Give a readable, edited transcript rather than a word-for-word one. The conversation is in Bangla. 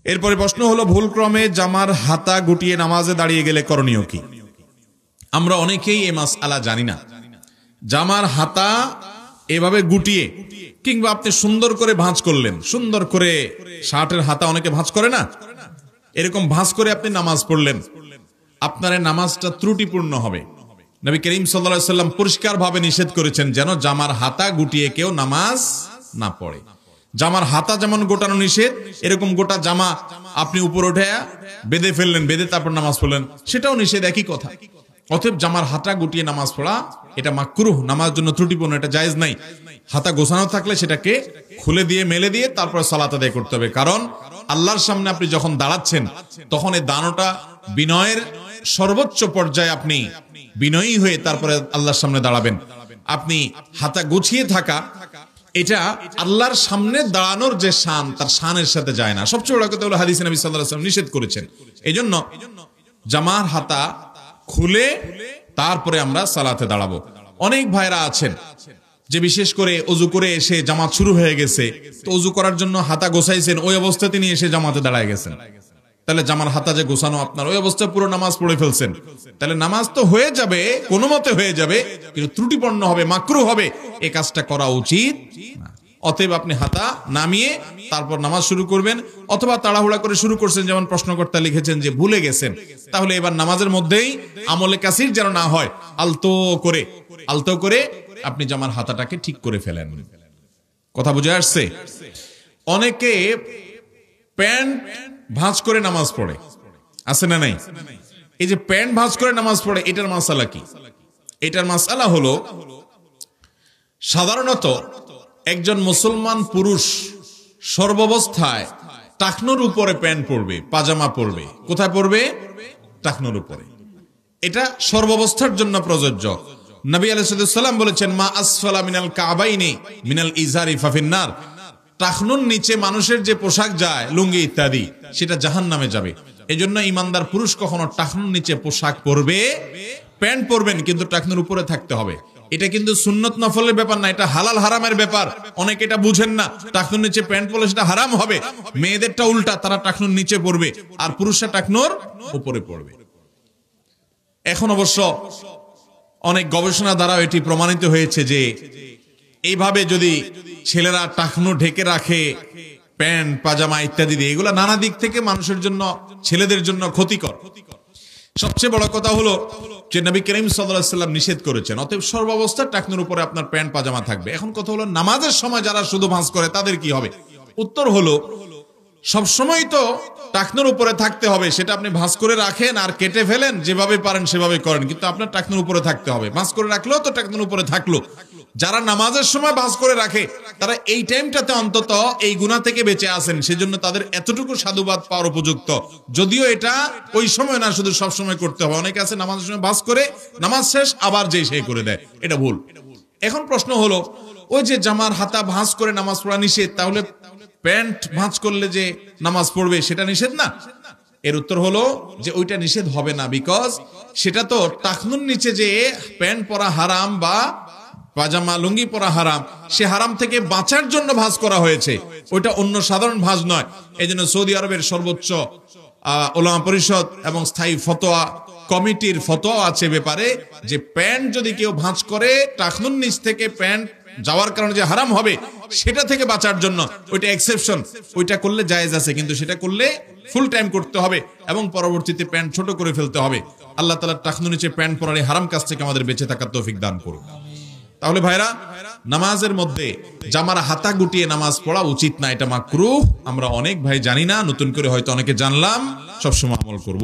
এরপরে প্রশ্ন হলো, ভুলক্রমে জামার হাতা গুটিয়ে নামাজে দাঁড়িয়ে গেলে করণীয় কি? আমরা অনেকেই এই মাসআলা জানি না। জামার হাতা এভাবে গুটিয়ে, কিংবা আপনি সুন্দর করে ভাঁজ করলেন, সুন্দর করে শার্টের হাতা অনেকে ভাঁজ করে না, এরকম ভাঁজ করে আপনি নামাজ পড়লেন, আপনার নামাজটা ত্রুটিপূর্ণ হবে। নবী করিম সাল্লাল্লাহু আলাইহি ওয়াসাল্লাম পরিষ্কার ভাবে নিষেধ করেছেন যেন জামার হাতা গুটিয়ে কেউ নামাজ না পড়ে। জামার হাতা যেমন গোটানো নিষেধ, এরকম গোটা জামা আপনি উপর উঠে বেঁধে ফেললেন, বেঁধে তারপর নামাজ পড়লেন, সেটাও নিষেধ, একই কথা। অতএব জামার হাতা গুটিয়ে নামাজ পড়া এটা মাকরুহ, নামাজের জন্য ত্রুটিপূর্ণ, এটা জায়েজ নাই। হাতা গোছানো থাকলে সেটাকে খুলে দিয়ে মেলে দিয়ে তারপর সালাত আদায় করতে হবে। কারণ আল্লাহর সামনে আপনি যখন দাঁড়াচ্ছেন তখন এই দানোটা বিনয়ের সর্বোচ্চ পর্যায়ে, আপনি বিনয়ী হয়ে তারপরে আল্লাহর সামনে দাঁড়াবেন। আপনি হাতা গুছিয়ে থাকা, এটা আল্লাহর সামনে দাঁড়ানোর যে শান, তার শানের সাথে যায় না। সবচেয়ে বড় কথা হলো হাদিসে নবী সাল্লাল্লাহু আলাইহি ওয়াসাল্লাম নিষেধ করেছেন। এইজন্য জামার হাতা খুলে তারপরে আমরা সালাতে দাঁড়াবো। অনেক ভাইরা আছেন যে বিশেষ করে ওযু করে এসে জামাত শুরু হয়ে গেছে, তো ওযু করার জন্য হাতা গোছাইছেন, ওই অবস্থায় তিনি এসে জামাতে দাঁড়ায় গেছেন। তাহলে জামার হাতা যে গোছানো আপনার, ওই অবস্থায় পুরো নামাজ পড়ে ফেলছেন। তাহলে নামাজ তো হয়ে যাবে, কোনো মতে হয়ে যাবে, কিন্তু ত্রুটিপূর্ণ হবে, মাকরুহ হবে। এই কাজটা করা উচিত না। অতএব আপনি হাতা নামিয়ে তারপর নামাজ শুরু করবেন, অথবা তাড়াহুড়া করে শুরু করছেন, যেমন প্রশ্নকর্তা লিখেছেন যে ভুলে গেছেন, তাহলে এবার নামাজের মধ্যেই আমলে কাসির যেন না হয়, আলতো করে আপনি জামার হাতাটাকে ঠিক করে ফেলেন। কথা বুঝে আসছে? অনেকে প্যান্ট ভাঁজ করে নামাজ পড়ে, আছে না নাই? এই যে প্যান্ট ভাঁজ করে নামাজ পড়ে, এটার মাসালা কি? এটার মাসালা হলো, সাধারণত একজন মুসলমান পুরুষ সর্বাবস্থায় টাকনুর উপরে প্যান্ট পরবে, পাজামা পরবে। কোথায় পরবে? টাকনুর উপরে। এটা সর্বাবস্থার জন্য প্রযোজ্য। নবী আলাইহিস সালাম বলেছেন, মা আসফালা মিনাল কাবাইনি মিনাল ইজারি ফাফিন্নার। টাকনুর নিচে মানুষের যে পোশাক যায়, লুঙ্গি ইত্যাদি, সেটা জাহান্নামে যাবে। এজন্য ইমানদার পুরুষ কখনো টাকনুর নিচে পোশাক পরবে, প্যান্ট পরবেন, কিন্তু টাকনুর উপরে থাকতে হবে। এটা কিন্তু সুন্নত নফলের ব্যাপার না, এটা হালাল হারামের ব্যাপার। অনেকে এটা বুঝেন না, টাকনুর নিচে প্যান্ট পরলে সেটা হারাম হবে। মেয়েদেরটা উল্টা, তারা টাকনুর নিচে পরবে, আর পুরুষরা টাকনুর উপরে পরবে। এখন অবশ্য অনেক গবেষণা দ্বারা এটি প্রমাণিত হয়েছে যে এইভাবে যদি ছেলেরা টাকনু ঢেকে রাখে, প্যান্ট পাজামা ইত্যাদি দিয়ে, এগুলো নানা দিক থেকে মানুষের জন্য, ছেলেদের জন্য ক্ষতিকর। সবচেয়ে বড় কথা হলো যে নবী করিম সাল্লাল্লাহু আলাইহি ওয়াসাল্লাম নিষেধ করেছেন, অতএব সর্বাবস্থায় টাকনুর উপরে আপনার প্যান্ট পাজামা থাকবে। এখন কথা হলো, নামাজের সময় যারা শুধু ভাঁজ করে তাদের কি হবে? উত্তর হলো, সবসময় তো টাকনুর উপরে থাকতে হবে, সেটা আপনি ভাঁজ করে রাখেন আর কেটে ফেলেন, যেভাবে পারেন সেভাবে করেন, কিন্তু আপনার টাকনুর উপরে থাকতে হবে। ভাঁজ করে রাখলেও তো টাকনুর উপরে থাকলো। যারা নামাজের সময় ভাঁজ করে রাখে, তারা এই টাইমটাতে অন্তত এই গুনাহ থেকে বেঁচে আছেন, সেজন্য তাদের এতটুকু সাধুবাদ পাওয়ার উপযুক্ত। যদিও এটা ওই সময় না, শুধু সব সময় করতে হবে। অনেকে আছে নামাজের সময় ভাঁজ করে, নামাজ শেষ আবার যেই সেই করে দেয়, এটা ভুল। এখন প্রশ্ন হলো, ওই যে জামার হাতা ভাঁজ করে নামাজ পড়া নিষেধ, তাহলে প্যান্ট ভাঁজ করলে যে নামাজ পড়বে সেটা নিষেধ না? এর উত্তর হলো যে ওইটা নিষেধ হবে না, বিকজ সেটা তো টাকনুর নিচে যে প্যান্ট পরা হারাম বা পাজামা লুঙ্গি পরা হারাম, সে হারাম থেকে বাঁচার জন্য ভাঁজ করা হয়েছে, ওইটা অন্য সাধারণ ভাঁজ নয়। এই জন্য সৌদি আরবের সর্বোচ্চ উলামা পরিষদ এবং স্থায়ী ফতোয়া কমিটির ফতোয়া আছে ব্যাপারে, যে প্যান্ট যদি কেউ ভাঁজ করে টাকনুর নিচ থেকে প্যান্ট যাওয়ার কারণে যে হারাম হবে, সেটা থেকে বাঁচার জন্য ওইটা এক্সেপশন, ওইটা করলে জায়েজ আছে, কিন্তু সেটা করলে ফুল টাইম করতে হবে এবং পরবর্তীতে প্যান্ট ছোট করে ফেলতে হবে। আল্লাহ তাআলা টাকনুর নিচে প্যান্ট পরার এই হারাম কাজ থেকে আমাদের বেঁচে থাকার তৌফিক দান করুন। তাহলে ভাইরা, নামাজের মধ্যে জামার হাতা গুটিয়ে নামাজ পড়া উচিত না, এটা মাকরুহ। আমরা অনেক ভাই জানি না, নতুন করে হয়তো অনেকে জানলাম, সবসময় আমল করব।